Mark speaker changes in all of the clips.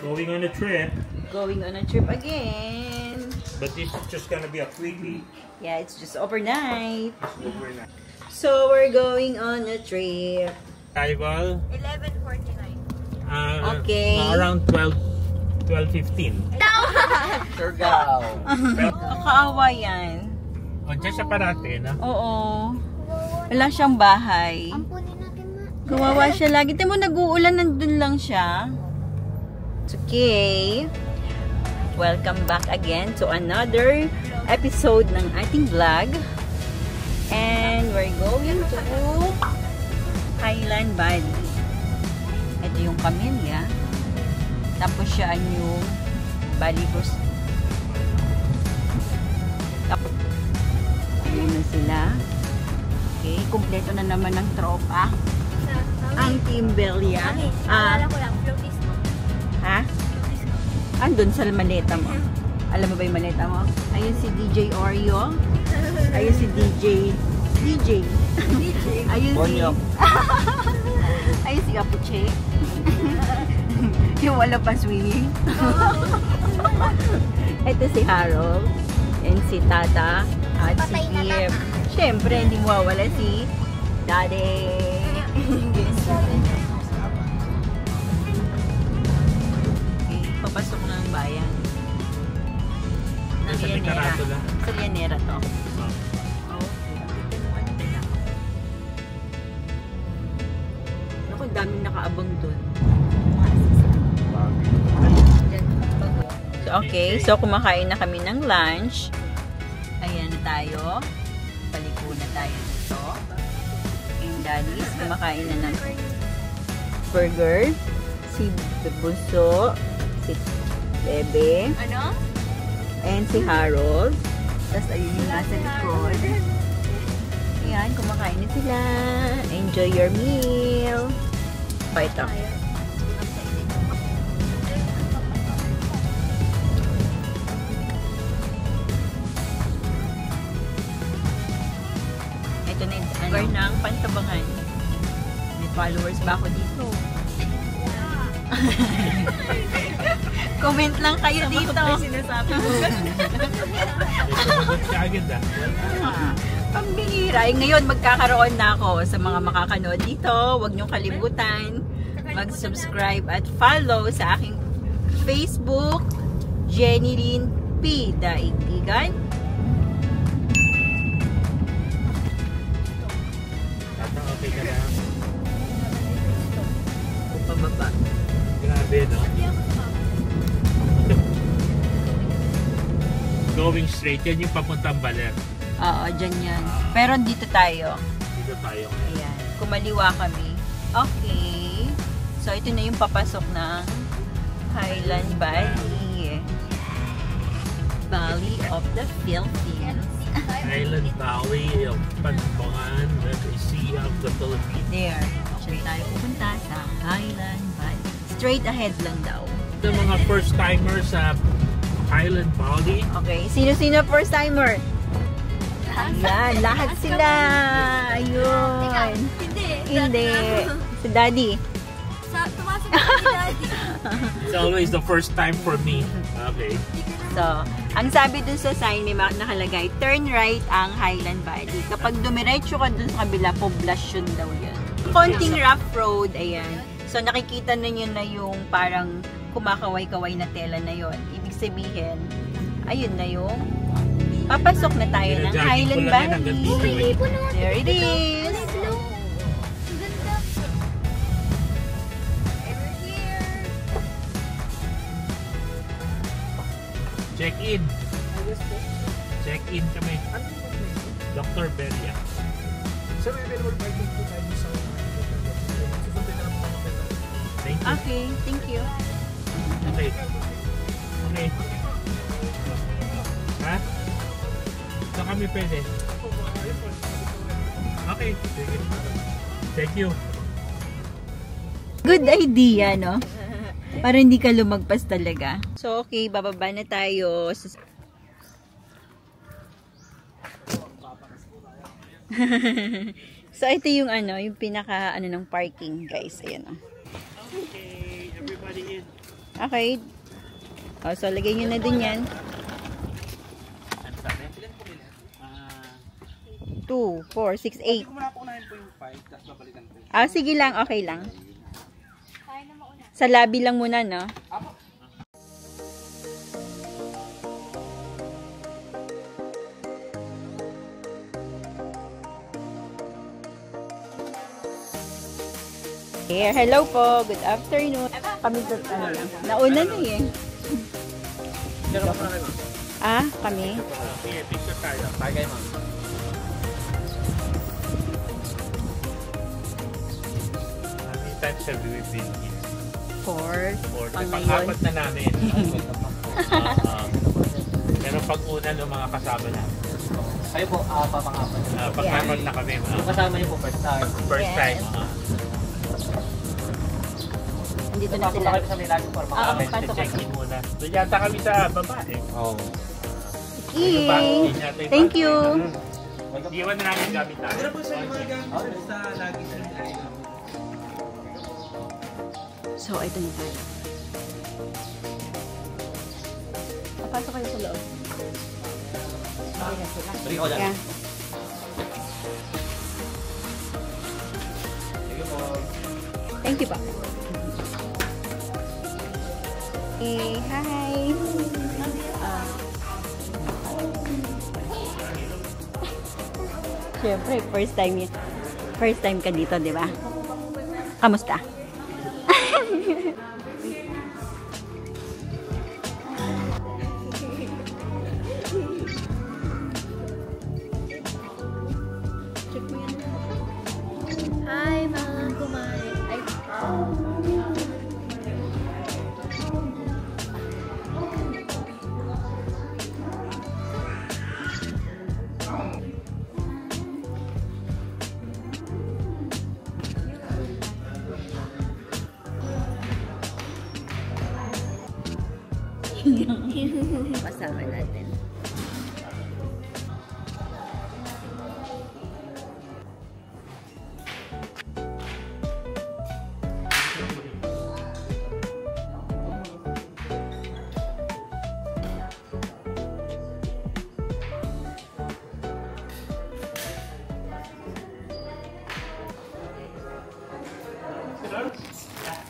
Speaker 1: Going on a trip.
Speaker 2: Going on a trip again.
Speaker 1: But this is just gonna be a quickie.
Speaker 2: Yeah, it's just overnight.
Speaker 1: Overnight.
Speaker 2: So we're going on a trip.
Speaker 1: Arrival?
Speaker 3: 11:49.
Speaker 2: Okay.
Speaker 1: Around 12:15.
Speaker 4: Surigao.
Speaker 2: Nakakaawa yan.
Speaker 1: O, dyan sa parate, no?
Speaker 2: Oo. Wala siyang bahay.
Speaker 3: Ampunin natin, ma.
Speaker 2: Kawawa siya lagi. Tingnan mo, nag-uulan, nandun lang siya. It's okay. Welcome back again to another episode ng ating vlog. And we're going to Highland Valley. Ito yung Camellia. Tapos siya yung Balibos. Tapos, ayun na sila. Okay, kumpleto na naman ng tropa. Ang Team Belia.
Speaker 3: Alala ko lang, floaties mo.
Speaker 2: Ha? Andun sa maleta mo. Alam mo ba yung maleta mo? Ayun si DJ Oreo. Ayun si DJ. Ayun si... Ayun si Apuche. Yung wala pa swimming. Ito si Harold. And si Tata. At si Pierre. Siyempre, hindi mawawala si Daddy. Okay, papasok na ang bayan.
Speaker 1: Sa Licanera lang.
Speaker 2: Sa Licanera to. Naku, daming nakaabang dun. So, okay, so kumakain na kami ng lunch. Ayan na tayo. Paliko na tayo dito. And Daddy's kumakain na ng burger. Si Bunso. Si Bebe.
Speaker 3: Ano?
Speaker 2: And si Harold. Tapos ayun yung nasa likod. Ayan, kumakain na sila. Enjoy your meal. Bite up. Ito na yung lugar ng Pantabangan. May followers ba ako dito? Comment lang kayo dito.
Speaker 3: Sinasabi mo.
Speaker 2: Pambihira. Ngayon, magkakaroon na ako sa mga makakanood dito. Huwag niyong kalimutan mag-subscribe at follow sa aking Facebook, Jenny Lynn P. Daigdigan.
Speaker 1: Okay ka na.
Speaker 2: Pababa.
Speaker 1: Grabe, no? Going straight, yan yung papuntang Baler.
Speaker 2: Oo, dyan yan. Pero dito tayo.
Speaker 1: Dito tayo ngayon.
Speaker 2: Ayan. Kumaliwa kami. Okay. So, ito na yung papasok ng Highland Valley. Valley of the Philippines.
Speaker 1: Highland Valley of Pantabangan, the Sea of the Philippines.
Speaker 2: There. Diyan tayo pupunta sa Highland Valley. Straight ahead lang daw.
Speaker 1: The mga first timers sa Highland Valley.
Speaker 2: Okay. Sino-sino first timer? Ayan. Lahat sila. Ayun. Hindi. Si Daddy.
Speaker 3: Tumasok na si Daddy.
Speaker 1: It's always the first time for me. Okay.
Speaker 2: So, ang sabi dun sa sign, may nakalagay, turn right ang Highland Valley. Kapag dumiretso ka dun sa kabila, poblasyon daw yan. Konting rough road, ayan. So, nakikita na nyo na yung parang kumakaway-kaway na tela na yon. Ibig sabihin, ayun na yung papasok na tayo ng Highland Valley. There it is!
Speaker 1: Check-in. Check-in kami. Dr. Belia.
Speaker 4: Sir, available parking po tayo sa susunod na lang po ng
Speaker 1: Thank you.
Speaker 2: Okay, thank you.
Speaker 1: Okay. Okay. Ha? Saan kami pwede? Okay. Sige. Thank you.
Speaker 2: Good idea, no? Para hindi ka lumagpas talaga. So, okay, bababa na tayo. So, ito yung ano, yung pinaka ano ng parking, guys. Ayan, oh.
Speaker 1: Okay, everybody in.
Speaker 2: Okay. Oh, so, lagay nyo na din yan.
Speaker 1: Ano sabi?
Speaker 2: 2, 4, 6, 8.
Speaker 4: Kung muna po unahin po yung 5, tapos babalikan po.
Speaker 2: Ah, sige lang. Okay lang.
Speaker 3: Tayo na mauna.
Speaker 2: Sa lobby lang muna, no? Here, hello po. Good afternoon. Kami sa ano lang. Nauna na eh. Ah, kami.
Speaker 1: Sige, picture tayo.
Speaker 4: Tagay, ma'am.
Speaker 1: How many times have we been here?
Speaker 2: 4.
Speaker 1: Or
Speaker 2: Pang
Speaker 1: pang-apat na namin. Pero pag-una ng mga kasama namin.
Speaker 4: Kayo po, papangapan.
Speaker 1: Pag-apat na kami.
Speaker 4: Yung kasama niyo po first time.
Speaker 1: First
Speaker 2: Yes.
Speaker 1: time.
Speaker 2: Andito na
Speaker 4: Pasok
Speaker 2: sila.
Speaker 4: na kayo sa may lagi for
Speaker 2: Oo,
Speaker 4: mga
Speaker 2: pasok ka.
Speaker 1: Check-in muna. Doon yata kami sa baba eh.
Speaker 4: Oo.
Speaker 2: Okay. Thank you.
Speaker 1: Iwan na namin gamit namin.
Speaker 4: Pero po sa mga gamit sa lagi sa
Speaker 2: So, ito na tayo. Papasok kayo sa loob.
Speaker 4: Balik ako dyan.
Speaker 2: Yeah.
Speaker 4: Sige po.
Speaker 2: Thank you pa. Okay, hi. Siyempre, first time yun. First time ka dito, di ba? Kamusta?
Speaker 3: Hi, mga kumain. Ay,
Speaker 2: Kasama natin.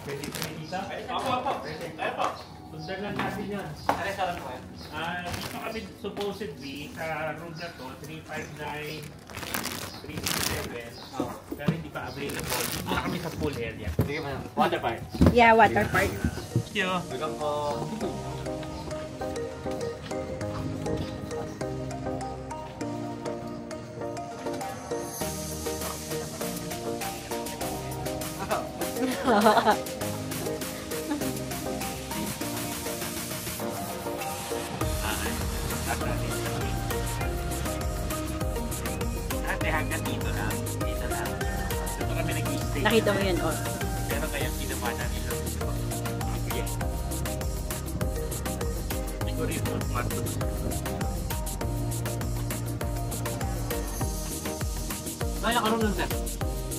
Speaker 1: Pwede po dito? Opo. Kaya po. Sundan lang natin yan.
Speaker 4: Ano yung sarap mo yan?
Speaker 1: Dito kami supposedly sa room na to, 359, 367. Pero hindi pa available. Dito na kami sa pool area.
Speaker 4: Sige ma'am. Water park.
Speaker 2: Yeah, water park.
Speaker 1: Thank you.
Speaker 4: Welcome po.
Speaker 1: Ate, hanggang dito lang. Dito lang. Dito kami nag-i-stay.
Speaker 2: Nakita mo yun, oh.
Speaker 1: Pero ngayon, ginawa na nila. Sige. Hindi ko rin po matulog.
Speaker 4: Ay, nakaroon nun sir.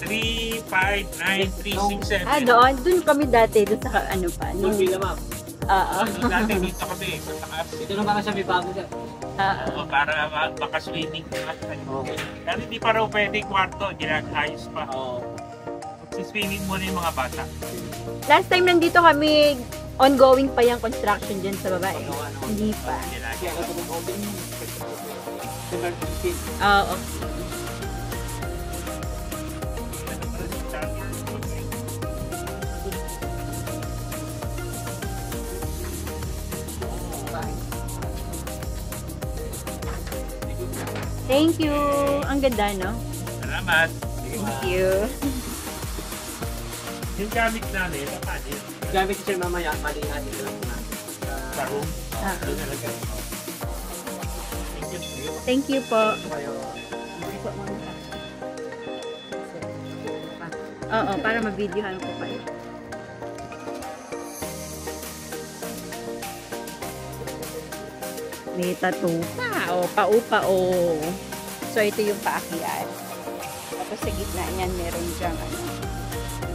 Speaker 1: 3, 5, 9, 3, 6, 7.
Speaker 2: Ah, doon. Doon kami dati. Doon sa ano pa.
Speaker 4: Yung pila ma'am.
Speaker 2: Oo.
Speaker 1: Dati dito kami. Sa taas.
Speaker 4: Ito na para sa may bago sir.
Speaker 1: Oo, para makaswimming ka.
Speaker 4: Okay.
Speaker 1: Pero hindi pa raw pwede kwarto. Ginagayos pa.
Speaker 4: Oo.
Speaker 1: Si-swimming muna yung mga bata.
Speaker 2: Last time nandito kami, ongoing pa yung construction dyan sa baba eh. Hindi pa.
Speaker 4: Kaya ako itong open yung
Speaker 2: Oo. Thank you. Ang ganda, no?
Speaker 1: Salamat.
Speaker 2: Thank you.
Speaker 1: Yung gamit namin, paano?
Speaker 4: Gamit sir mamaya, malihan nila lang na.
Speaker 1: Sa room.
Speaker 2: Ah.
Speaker 1: Doon na lang. Thank you.
Speaker 2: Thank you po. Oo, para ma-videohan ko pa yun. May tattoo pa. O, pau-pao. So, ito yung paakyat. Tapos sa gitna niyan, meron diyang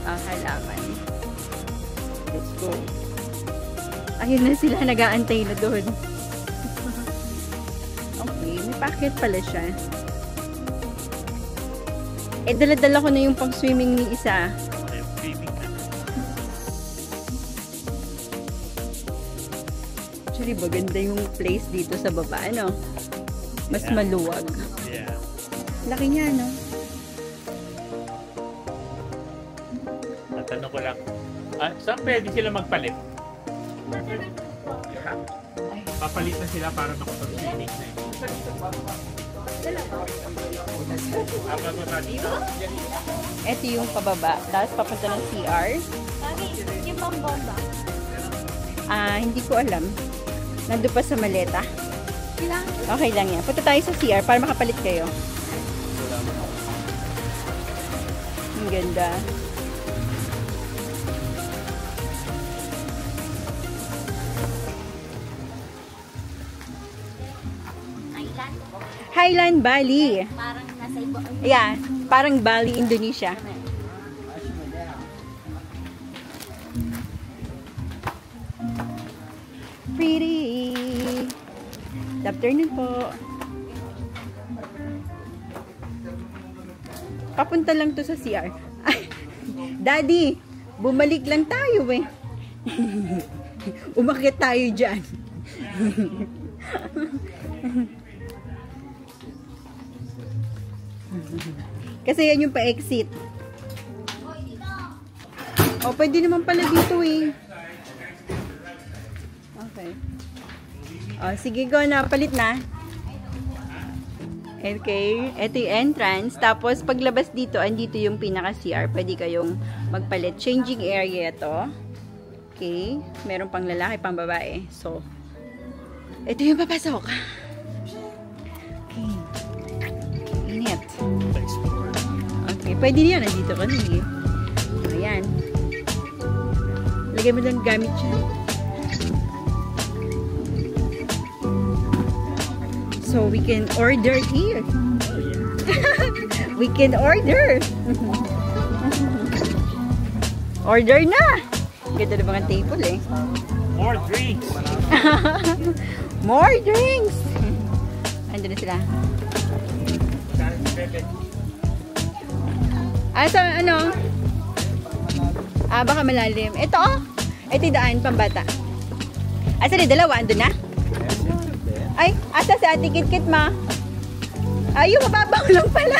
Speaker 2: halaman. Let's go. Ayun na sila, nag-aantay na doon. Okay, may packet pala siya. Eh, dala-dala ko na yung pang-swimming ni isa. Actually, maganda yung place dito sa baba, ano? Mas maluwag.
Speaker 1: Yeah.
Speaker 2: Laki niya, no?
Speaker 1: Tatanong ko lang, saan pwede sila magpalit? Papalit na sila para makapag-swimming na
Speaker 2: Ito yung pababa. Tapos papunta ng CR.
Speaker 3: Yung pambomba.
Speaker 2: Hindi ko alam. Nandun pa sa maleta.
Speaker 3: Kailangan.
Speaker 2: Okay lang yan. Punta tayo sa CR para makapalit kayo. Ang ganda. Highland Bali.
Speaker 3: Parang nasa iba.
Speaker 2: Yeah, parang Bali, Indonesia. Pretty. Good afternoon po. Papunta lang to sa CR. Ay, Daddy, bumalik lang tayo eh. Umakyat tayo dyan. Kasi yan yung pa-exit. O, pwede naman pala dito eh. Okay. O, sige, go na. Palit na. Okay. Ito yung entrance. Tapos, paglabas dito, andito yung pinaka-CR. Pwede kayong magpalit. Changing area to. Okay. Meron pang lalaki, pang babae. So, ito yung papasok. Okay. Init. Okay. Pwede niya. Nandito ka na eh. Ayan. Lagay mo lang gamit siya. So, we can order here. We can order. Order na. Ganda na mga table eh.
Speaker 1: More drinks!
Speaker 2: More drinks! Andun na sila. So, ano? Baka malalim. Ito oh. Ito yung daan, pambata. Asa na, dalawa? Andun na? Ay, asa si Ate Kit-Kit ma? Ay, yung mababaw lang pala.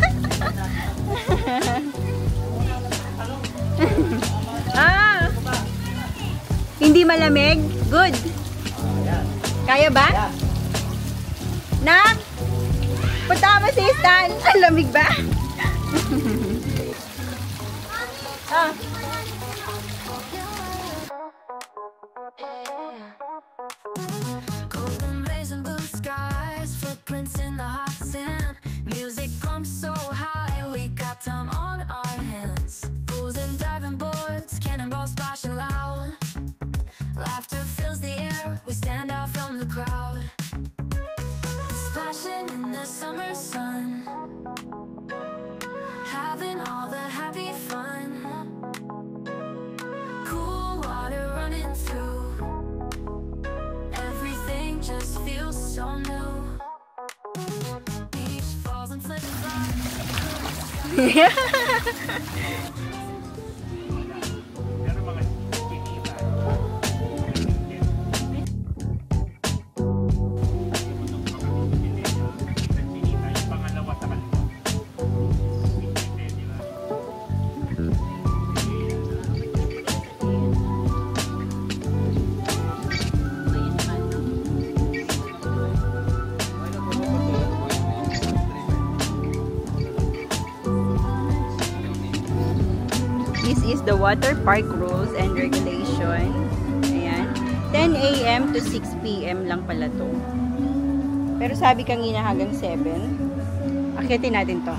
Speaker 2: Hindi malamig? Good. Kaya ba? Nak? Punta mo si Stan. Ang lamig ba?
Speaker 5: Golden rays and blue skies, footprints in the hot sand. Music pumps so high, we got time on our hands. Pools and diving boards, cannonballs splashing loud. Laughter fills the air, we stand out from the crowd. Splashing in the summer sun, having all the happy fun. Cool water running through, everything just feels so new. Beach falls and flip flops.
Speaker 2: This is the water park rules and regulation. Ayan. 10 a.m. to 6 p.m. lang pala to. Pero sabi kanina hanggang 7. Akyatin natin to.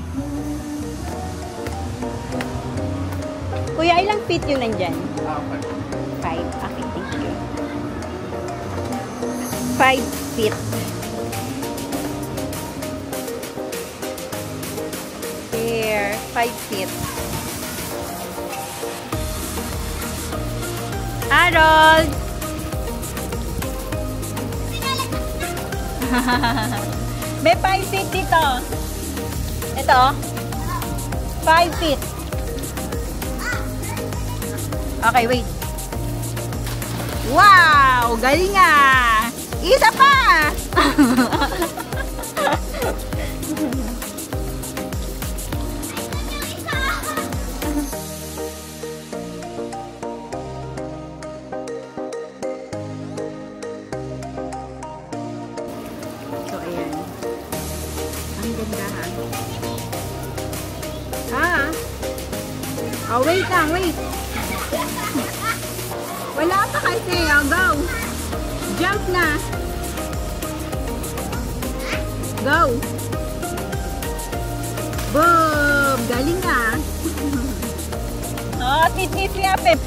Speaker 2: Kuya, ilang feet yun nandyan? 5. Okay, thank you. 5 feet. There, 5 feet. Harold! May 5 feet dito. Ito. 5 feet. Okay, wait. Wow! Galing ah! Isa pa! So, ayan. Ang ganda ha. Oh, wait lang, wait. Wala pa kasi. Oh, go. Jump na. Go. Boom! Galing na. Oh, tit-tit niya, Pep.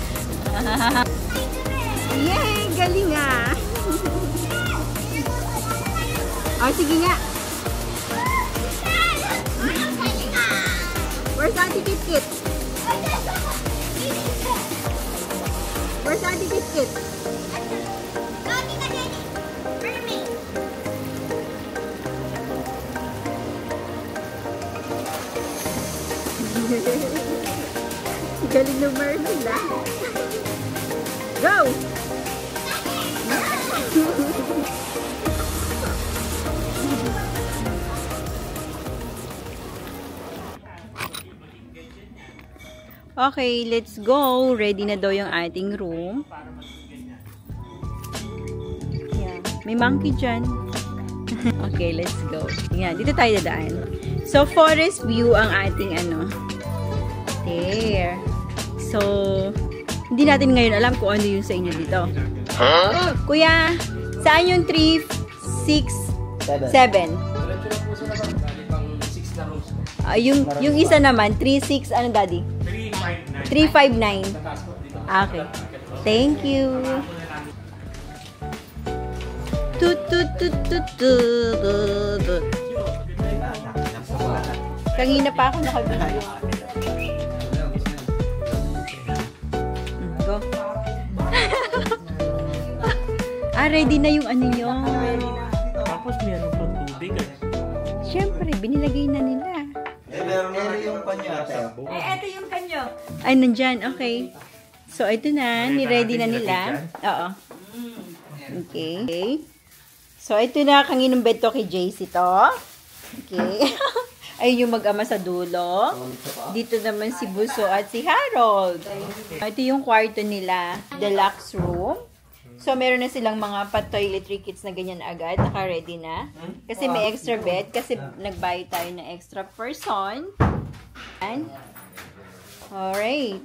Speaker 2: Yay! Galing nga. Oh, sige nga. Where's Auntie Kit-Kit? Where's Auntie Kit-Kit? Galing ng Marvel, ah. Go! Okay, let's go. Ready na daw yung ating room. Yeah. May monkey dyan. Okay, let's go. Yan, dito tayo dadaan. So, forest view ang ating ano. There. So, hindi natin ngayon alam kung ano yung sa inyo dito. Huh? Kuya, saan yung 3, 6, 7? Yung isa naman, 3, 6, ano daddy? 359. Okay. Thank you. Kanina pa ako nakabili. Go. Ready na yung ano nyo.
Speaker 1: Tapos meron pang tubig.
Speaker 2: Siyempre, binilagay na nila.
Speaker 4: Meron yung kanya.
Speaker 2: Ito yung kanyo. Ay, nandyan. Okay. So, ito na. Ni-ready na nila. Oo. Okay. So, ito na. Kanginong bed to kay JC to. Okay. Ayun yung mag-ama sa dulo. Dito naman si Buso at si Harold. Ito yung kwarto nila. Deluxe room. So, meron na silang mga pa-toiletry kits na ganyan agad. Naka-ready na. Kasi may extra bed. Kasi nagbayad tayo ng extra person. And, alright.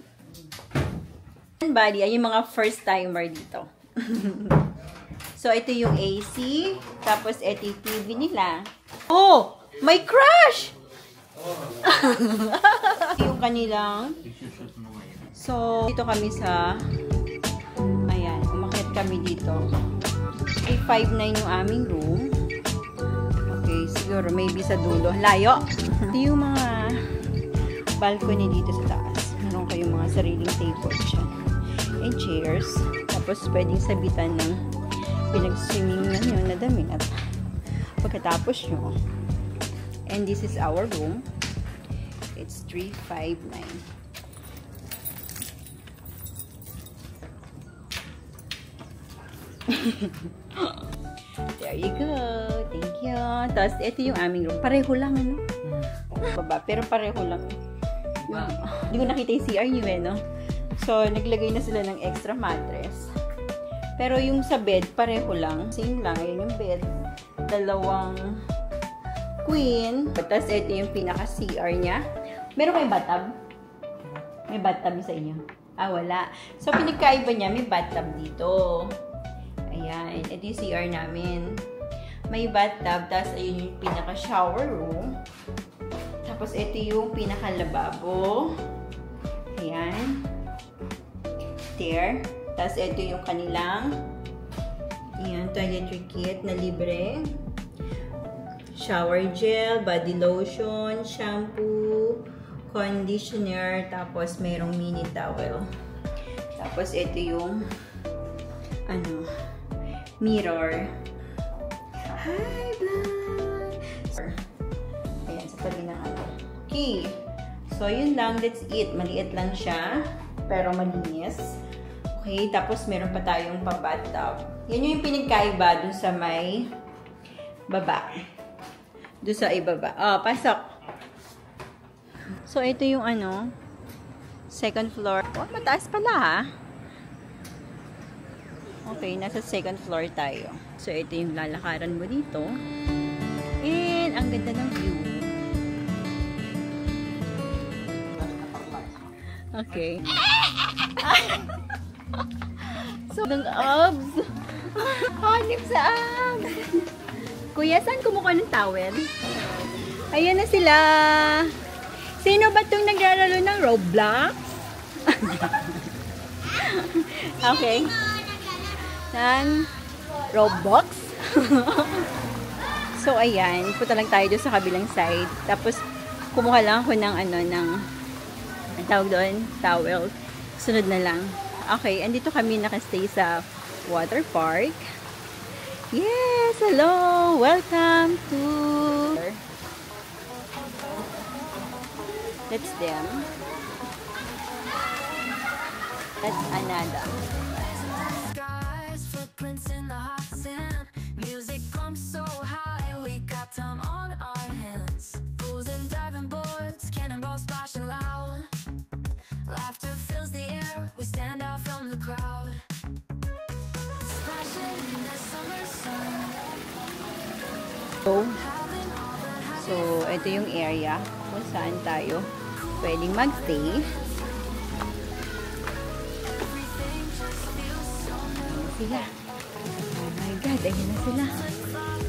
Speaker 2: Buddy, ay yung mga first timer dito. So, ito yung AC. Tapos, ito yung TV nila. Oh! May crush! Yung kanilang. So, dito kami sa kami dito. 359 yung aming room. Okay, siguro maybe sa dulo. Layo. Ito yung mga balcony dito sa taas. Meron kayong mga sariling table dyan. And chairs. Tapos pwedeng sabitan ng pinag-swimming nyo na damit. Pagkatapos nyo. And this is our room. It's 359. There you go. Thank you. Tapos, ito yung aming room. Pareho lang, ano? Baba. Pero pareho lang. Hindi ko nakita yung CR nyo, eh, no? So, naglagay na sila ng extra mattress. Pero yung sa bed, pareho lang. Same lang. Ayan yung bed. Dalawang queen. Tapos, ito yung pinaka-CR niya. Meron kayong bathtub? May bathtub sa inyo? Wala. So, pinagkaiba niya, may bathtub dito. Ayan. Ito yung CR namin. May bathtub. Tapos, ayun yung pinaka-shower room. Tapos, ito yung pinaka-lababo. Ayan. There. Tapos, ito yung kanilang ayan, toiletry kit na libre. Shower gel, body lotion, shampoo, conditioner. Tapos, mayroong mini towel. Tapos, ito yung ano, mirror. Hi, vlog! Ayan, sa tabi ng ano. Okay. So, yun lang. That's it. Maliit lang siya. Pero malinis. Okay. Tapos, meron pa tayong pa-bathtub. Yan yung pinagkaiba dun sa may baba. Dun sa ibaba. Oh, pasok. So, ito yung ano, second floor. Oh, mataas pala ha. Okay, nasa second floor tayo. So, ito yung lalakaran mo dito. And, ang ganda ng view. Okay. So, ng abs. Hanip sa abs. Kuya, saan kumukuha ng towel? Ayan na sila. Sino ba itong naglalaro ng Roblox? Okay. San? Roblox? So, ayan. Punta lang tayo doon sa kabilang side. Tapos, kumuha lang ako ng ano, ng tawag doon, towel. Sunod na lang. Okay, andito kami nakastay sa water park. Yes! Hello! Welcome to... That's them. That's Anada.
Speaker 5: Skies, footprints in the hot sand. Music comes so high, we got time on our hands. Pools and diving boards, cannonballs splashing loud. Laughter fills the air, we stand out from the crowd. Splashing in the summer sun.
Speaker 2: So, ito yung area kung saan tayo pwedeng mag-stay. Sila. Oh my God, ayun na sila.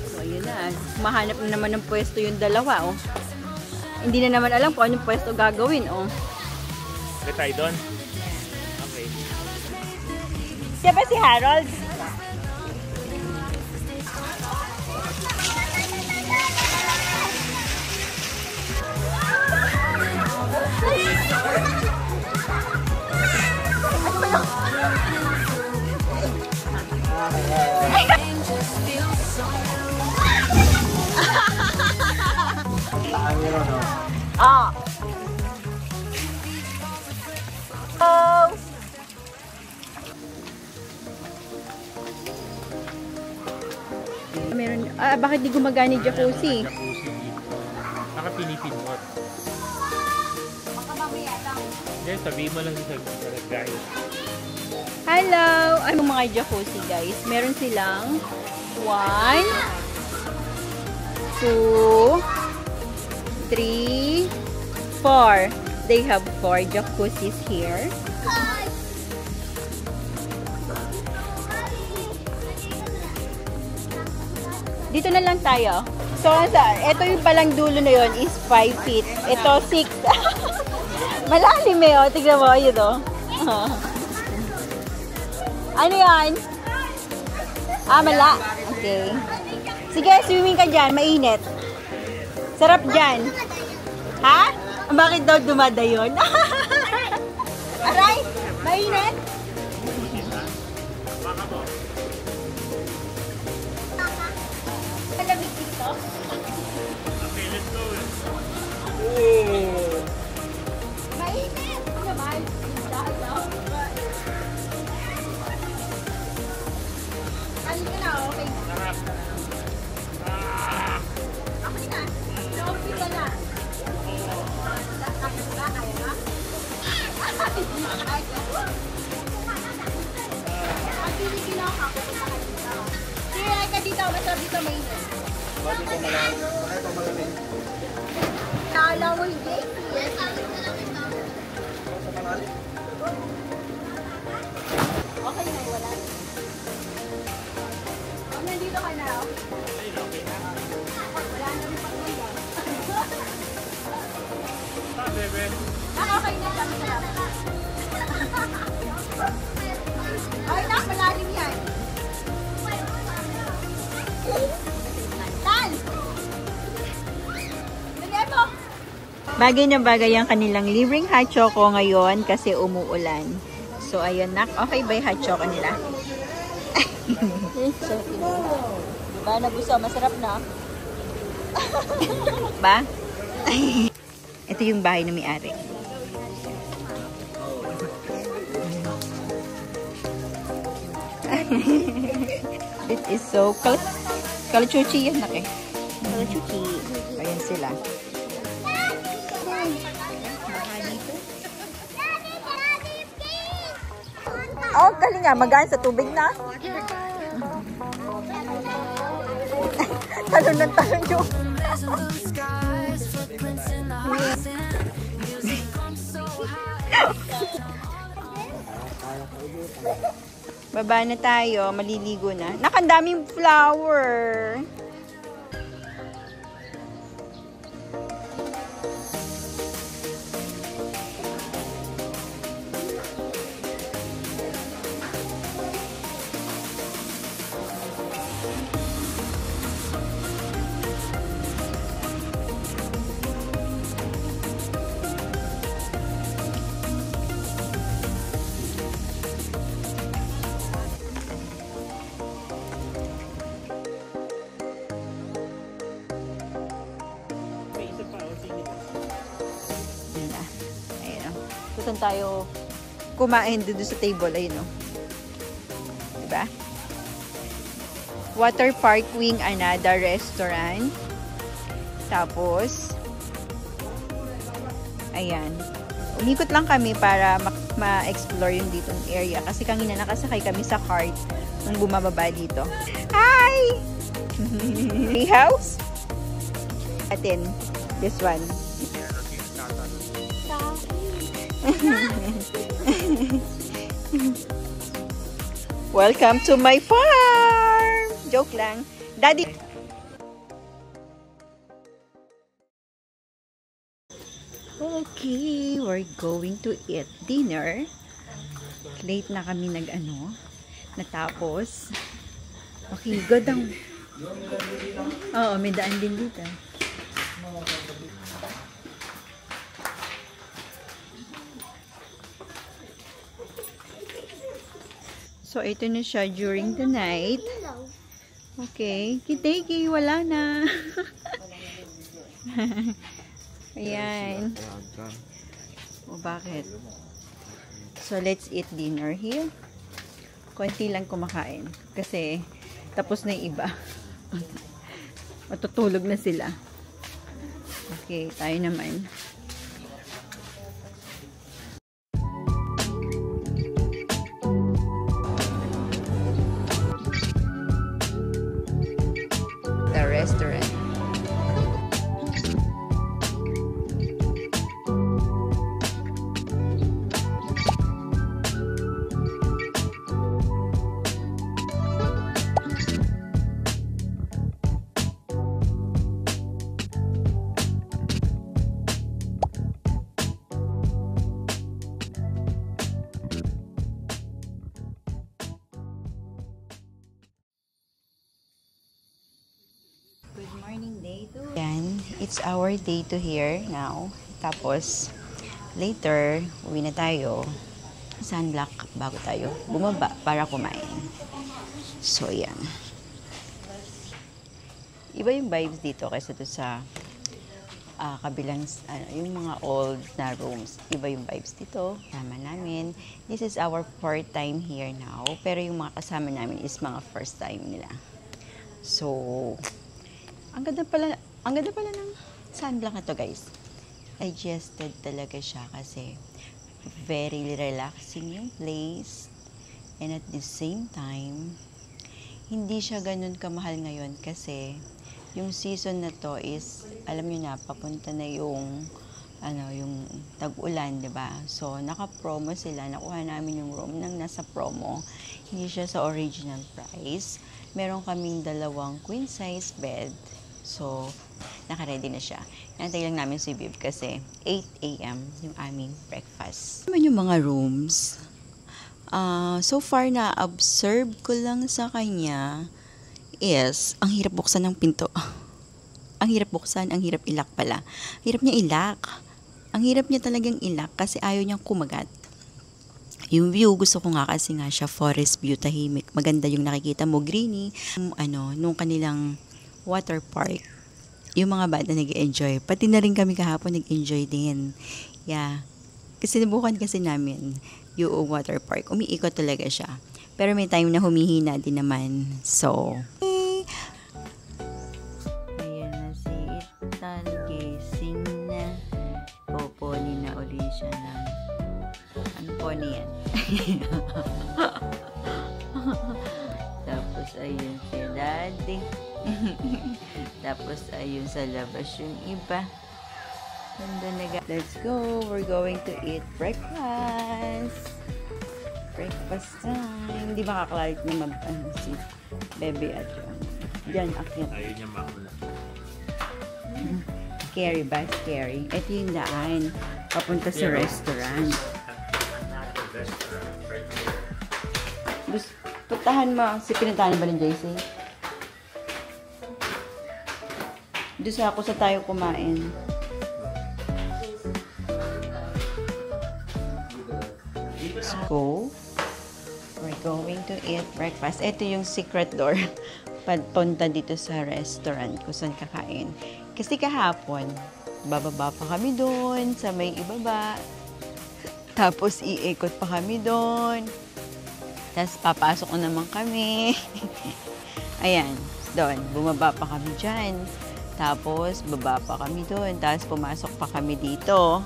Speaker 2: So, ayun na. Mahanap na naman ng pwesto yung dalawa, oh. Hindi na naman alam kung anong pwesto gagawin, oh.
Speaker 1: Okay tayo doon? Okay.
Speaker 2: Siya ba si Harold? Ah. Oh. Meron, bakit di gumagana yung jacuzzi?
Speaker 1: Naka-pinipindot. Yes, sabihin mo lang sa guys.
Speaker 2: Hello! Ay, mga jacuzzi guys. Meron silang 1, 2, 3, 4. They have 4 jacuzzis here. Dito na lang tayo. So, ito yung palang dulo na yun is 5 feet. Ito, 6. Malalim eh, oh. Tignan mo, yun, oh. Ano yan? Ah, mala. Okay. Sige, swimming ka dyan. Mainit. Sarap dyan. Ha? Bakit daw dumada yun? Aray! Mainit? Malamig dito?
Speaker 1: Okay, let's go.
Speaker 2: Mainit! Naman. Dahil daw. Kain ka na, okay?
Speaker 1: Sarap.
Speaker 2: Okay na. Okay ka na. Kaya na? Pagpiligilaw ka, pupunta ka dito. Sige, ay ka dito. Masarap dito mainit. Kala mo hindi? Okay na, wala. Oh, nandito ka na. Wala na rin pag-ulang.
Speaker 1: Bebe.
Speaker 2: Okay na lang. Ay, malalim yan. Tan! Lagyan mo! Bagay na bagay ang kanilang libreng hot choco ngayon kasi umuulan. So, ayun na. Okay ba yung hot choco nila? Diba, nagusto? Masarap na. Ba? Ito yung bahay na may-ari. It is so kalachuchi yan, nake. Kalachuchi. Ayan sila. Oh, galing nga. Magaan sa tubig na. Talon ng talon yung. Baba na tayo. Maliligo na. Nakandaming flower. Saan tayo kumain doon sa table, ayun o. Diba? Water Park Wing Anada Restaurant. Tapos, ayan. Umikot lang kami para ma-explore yung ditong area. Kasi kanina nakasakay kami sa cart nung bumababa dito. Hi! Hey house? Atin, this one. Welcome to my farm! Joke lang. Daddy! Okay, we're going to eat dinner. Late na kami natapos. Okay, good ang... Oo, may daan din dito. So, ito na siya during the night. Okay. Kiteki, wala na. Ayan. O, bakit? So, let's eat dinner here. Konti lang kumakain. Kasi, tapos na yung iba. Matutulog na sila. Okay, tayo naman. Restaurant. Good morning, day 2. Yan, it's our day 2 here now. Tapos, later, uwi na tayo. Sunblock bago tayo bumaba para kumain. So, yan. Iba yung vibes dito kaysa doon sa kabilang, yung mga old na rooms. Iba yung vibes dito. Kasama namin. This is our 4th time here now. Pero yung mga kasama namin is mga first time nila. So, ang ganda pala ng sunblock na to, guys. Adjusted talaga siya kasi very relaxing yung place. And at the same time, hindi siya ganun kamahal ngayon kasi yung season na to is, alam nyo na, papunta na yung tag-ulan, diba? So, naka-promo sila. Nakuha namin yung room nang nasa promo. Hindi siya sa original price. Meron kaming 2 queen size bed. So, naka-ready na siya. Nantay lang namin si Viv kasi 8 a.m. yung aming breakfast. Naman yung mga rooms. So far na-observe ko lang sa kanya is, ang hirap buksan ng pinto. Ang hirap buksan, ang hirap ilak pala. Ang hirap niya ilak. Ang hirap niya talagang ilak kasi ayaw niyang kumagat. Yung view, gusto ko nga kasi nga siya forest view, tahimik. Maganda yung nakikita mo, greeny. Nung kanilang water park, yung mga bata nag-enjoy. Pati na rin kami kahapon nag-enjoy din. Yeah. Kasi nabukan kasi namin yung water park. Umiikot talaga siya. Pero may time na humihina din naman. So, ayan na si Itan. Gising na. Poponi na uli siya na. Ano pony yan? Tapos ayun si Daddy. Tapos ayun sa labas yung iba. Let's go. We're going to eat breakfast. Breakfast time. Hindi makakalalit na si Bebe at yun. Diyan, akyat.
Speaker 1: Ayun niya makula.
Speaker 2: Scary ba? Scary. Ito yung daan. Papunta sa restaurant. Puntahan mo. Si pinuntahan ba ni JC? Doon sa ako sa tayo kumain. Let's go. We're going to eat breakfast. Ito yung secret door. Papunta dito sa restaurant kung saan kakain. Kasi kahapon, bababa pa kami doon sa may ibaba. Tapos iikot pa kami doon. Tapos papasok na naman kami. Ayan, doon. Bumaba pa kami dyan. Tapos baba pa kami doon. Tapos pumasok pa kami dito.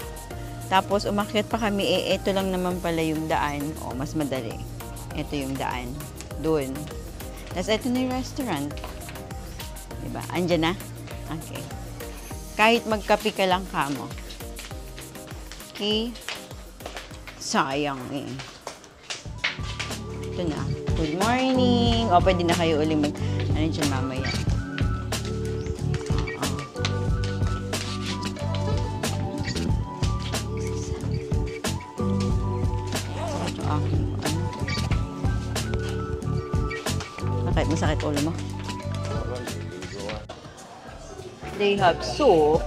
Speaker 2: Tapos umakyat pa kami. Ito lang naman pala yung daan. O, mas madali. Ito yung daan. Doon. Tapos ito na yung restaurant. Diba? Andyan na? Okay. Kahit magkapi ka lang kamo. Okay? Sayang eh. Ito na. Good morning. O, pwede na kayo ulit mag... Ano dyan mamaya? Bakit masakit ulo mo? They have soup.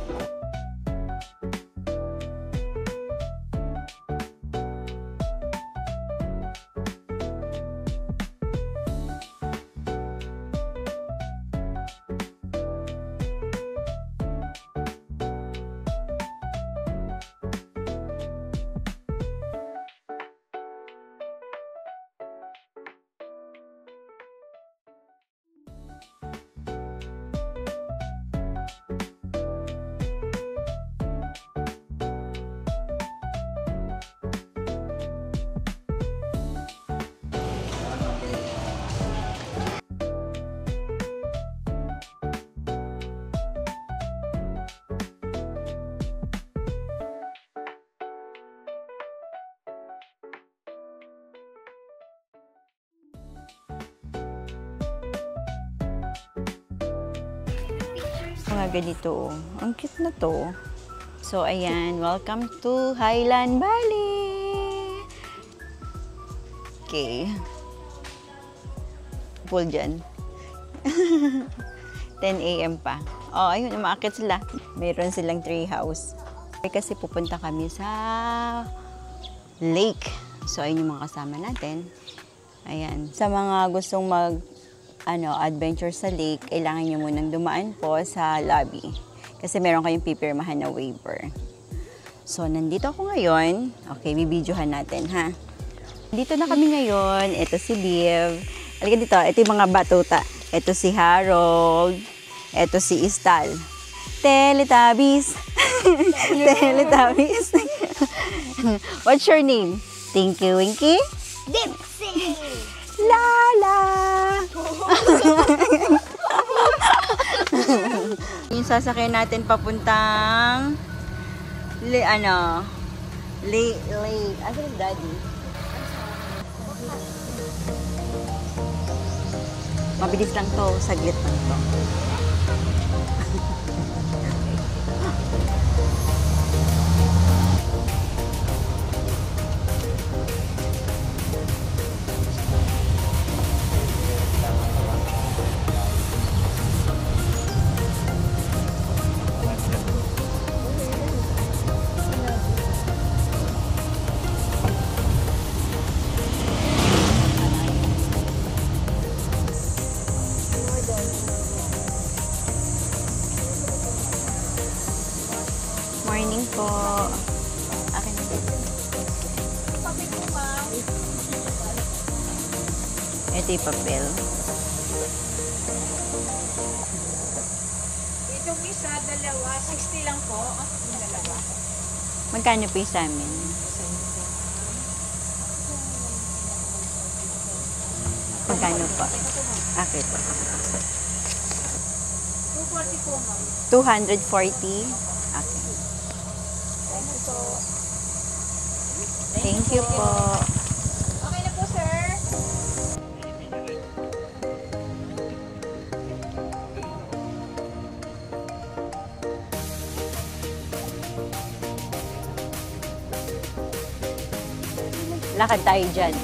Speaker 2: Mga ganito. Ang cute na to. So, ayan. Welcome to Highland Valley! Okay. Pool dyan. 10 a.m. pa. Oh, ayun. Umaakit sila. Mayroon silang tree house. Kasi pupunta kami sa lake. So, ayun yung mga kasama natin. Ayan. Sa mga gustong adventure sa lake, kailangan nyo munang dumaan po sa lobby. Kasi meron kayong pipirmahan na waiver. So, nandito ako ngayon. Okay, bibidyohan natin, ha? Dito na kami ngayon. Ito si Liv. Halika dito. Ito yung mga batuta. Ito si Harold. Ito si Istal. Teletubbies. Teletubbies. What's your name? Tinky Winky?
Speaker 3: Dipsy!
Speaker 2: Lala! Yung sasakyan natin papuntang Asan yung daddy? Mabilis lang to, saglit lang to. Ito yung papel.
Speaker 3: Itong isa, dalawa, 60 lang po. Yung dalawa.
Speaker 2: Magkano po yung sa amin? Magkano po? Okay po.
Speaker 3: 240 po, ma'am.
Speaker 2: 240? Okay. Thank you po.
Speaker 3: Okay na po, sir.
Speaker 2: Lakad tayo dyan.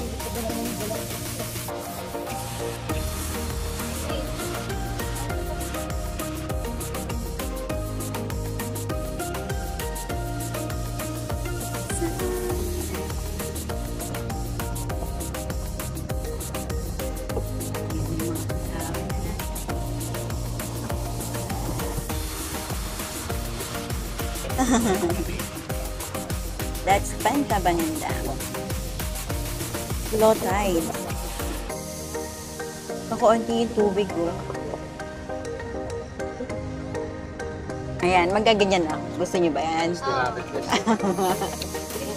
Speaker 2: That's Pantabananda. Low tide. Kakunti yung tubig ko. Ayan, magaganyan ako. Gusto niyo ba yan?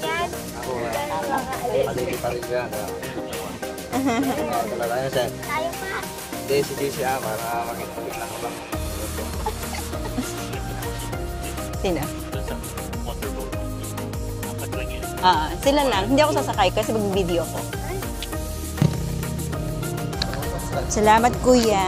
Speaker 3: Yan.
Speaker 6: Maliki pa rin yan. Talaga sir.
Speaker 3: Tayo pa.
Speaker 6: Desi para makita ka bang.
Speaker 2: Sino?
Speaker 1: Sa motorboat. Apat lang yun.
Speaker 2: Sila lang. Hindi ako sasakay kasi mag-video ko. Salamat, kuya.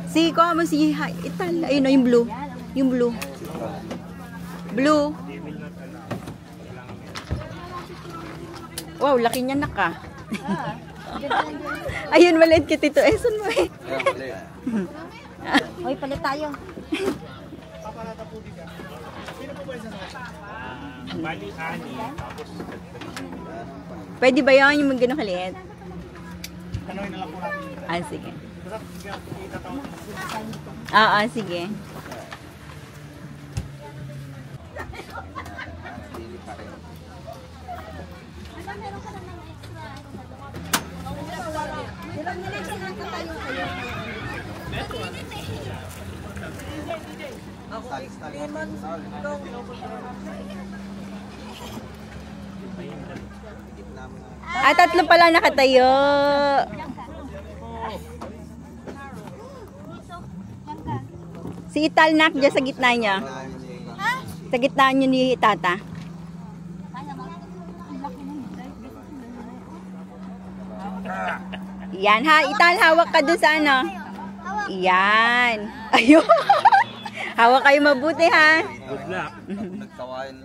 Speaker 2: Si, kuha mo si Ital. Ayun o, yung blue. Yung blue. Blue. Wow, laki niya naka. Ayun, maliit ka Tito Eson mo eh.
Speaker 3: Hoy, palit tayo.
Speaker 1: Bali, ani. Tapos,
Speaker 2: Pwede ba yan yung magano kaliit?
Speaker 4: Tanungin na lang po natin.
Speaker 2: Sige.
Speaker 4: Basta
Speaker 2: Sige. Tatlo pala nakatayo. Si Italnak dyan sa gitna niya. Sa gitna niyo ni Tata. Yan ha, Ital, hawak ka doon sa ano. Yan. Ayun. Hawak kayo mabuti ha.
Speaker 1: good luck.
Speaker 6: Nagtawain.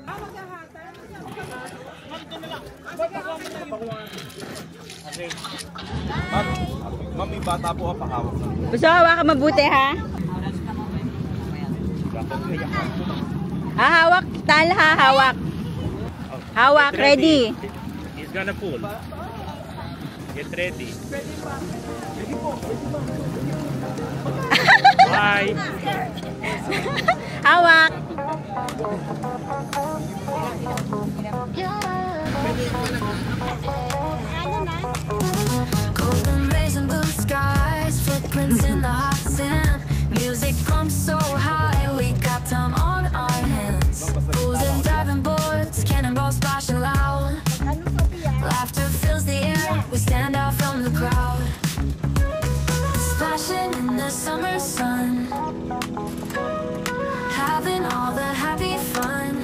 Speaker 6: Ma'am, may bata po ka pakawak na.
Speaker 2: Gusto hawak ka mabuti ha. Hawak, Tal ha, hawak. Hawak, ready.
Speaker 1: He's gonna pull. Get ready. Bye.
Speaker 2: Hawak.
Speaker 5: having all the happy fun.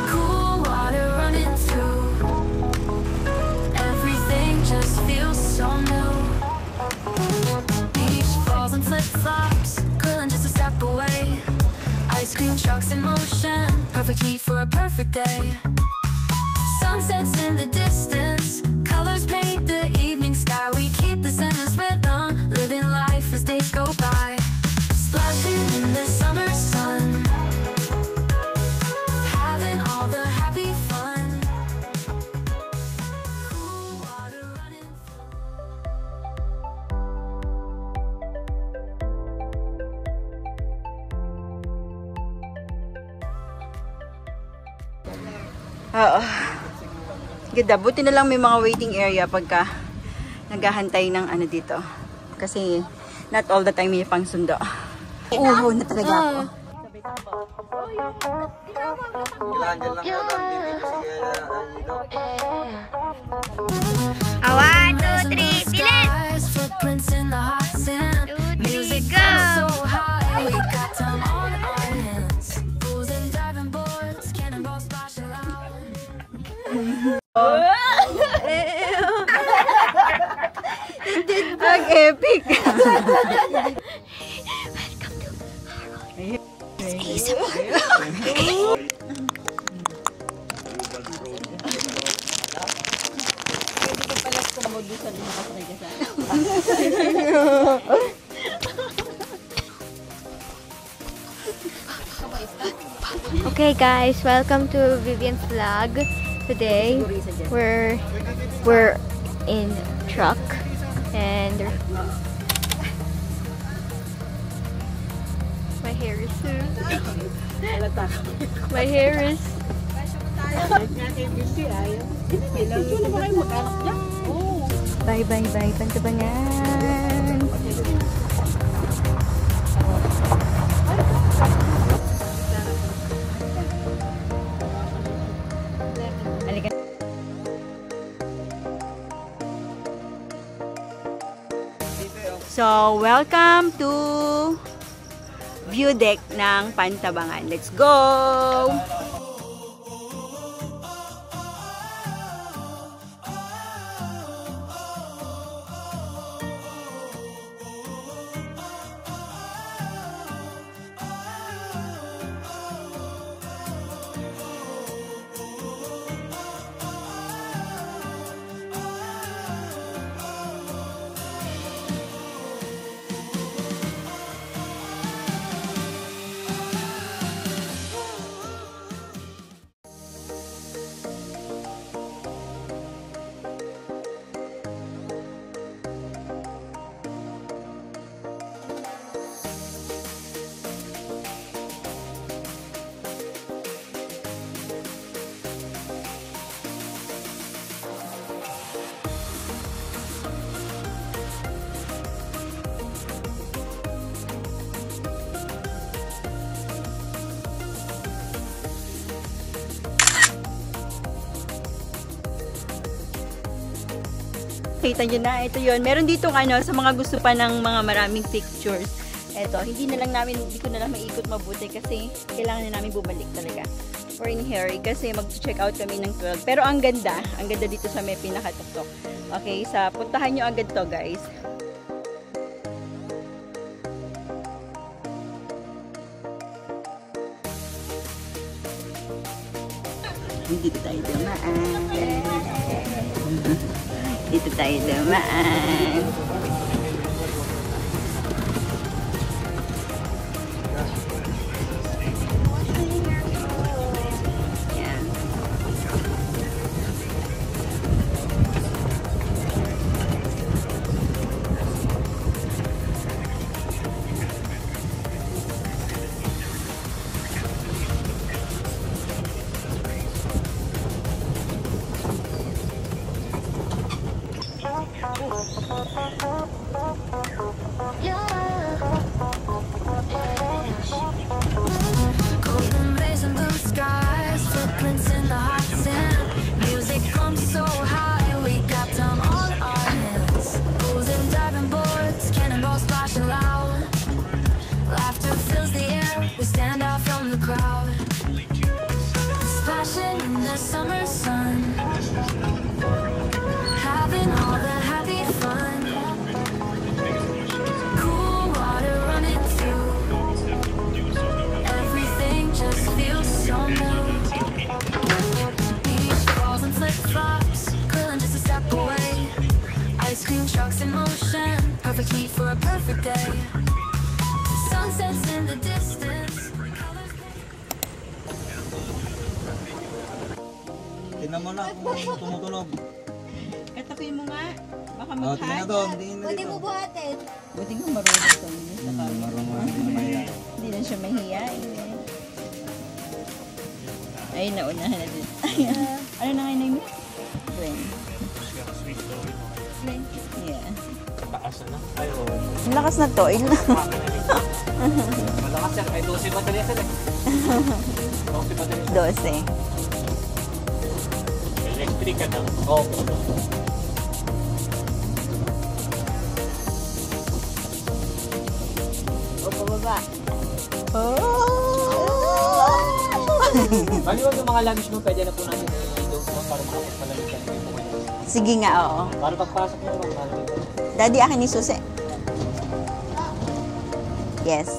Speaker 5: Cool water running through, everything just feels so new. Beach balls and flip-flops, grilling just a step away. Ice cream trucks in motion, perfect heat for a perfect day. Sunsets in the distance, colors paint the evening sky. We keep the centers rhythm, living life as days go by. Splashing in the summer sun, having all the happy fun. Cool water running
Speaker 2: Oo. Ganda. Buti na lang may mga waiting area pagka naghahantay ng ano dito. Kasi not all the time may pang sundo. Uho na talaga ako.
Speaker 6: Kailangan dyan lang ako ng bibig kasi dito.
Speaker 3: 1, 2, 3, bilis!
Speaker 5: skies, footprints in the hot sand. Music goes so high, we got time on our hands. Booze and diving boards, cannonballs splashing loud.
Speaker 2: Ang epic!
Speaker 3: Okay guys, welcome to Vivian's vlog. Today we're in truck and my hair is bye Pantabangan. So, welcome to view deck ng Pantabangan. Let's go! Kita nyo na, ito yun. Meron ditong ano, sa mga gusto pa ng mga maraming pictures. Ito, hindi ko na lang maikot mabuti kasi kailangan na namin bumalik talaga. Or in Harry, kasi mag-check out kami ng 12. Pero ang ganda dito sa may pinakatuktok. Okay, puntahan nyo agad to guys. Dito tayo dumaan. Dito tayo dumaan. Yan.
Speaker 5: the crowd, splashing in the summer sun, having all the happy fun. Cool water running through, everything just feels so new. Beach balls and flip-flops, grilling just a step away. Ice cream trucks in motion, perfect heat for a perfect day. Sunsets in the distance.
Speaker 6: Tingnan mo na kung tumutunog.
Speaker 2: Katapin mo nga. Baka
Speaker 6: Oh, tingnan na to. Tingnan na
Speaker 3: Pwede
Speaker 6: dito.
Speaker 3: mo buhatin.
Speaker 2: Buti nga marunong to.
Speaker 6: Marunong mamaya.
Speaker 2: Hindi na siya mahihain eh. Ay, naunahan na din. Ano na nga yung name? Gwen.
Speaker 3: Gwen.
Speaker 2: Yeah.
Speaker 1: Taas na. Ay, oo.
Speaker 2: Ang lakas na to.
Speaker 1: Malakas yan. Ay, 12 baterya sila. 12 baterya.
Speaker 2: 12.
Speaker 1: Electric ka na. Oo.
Speaker 2: O, pababa. Oh!
Speaker 1: Baliwag yung mga luggage mo, pwede na po natin i-down mo para makapagpalamig ka na yung buhay.
Speaker 2: Sige nga, oo.
Speaker 1: Para pagpasok mo, malamig ka.
Speaker 2: Daddy, akin ni Susi. Yes.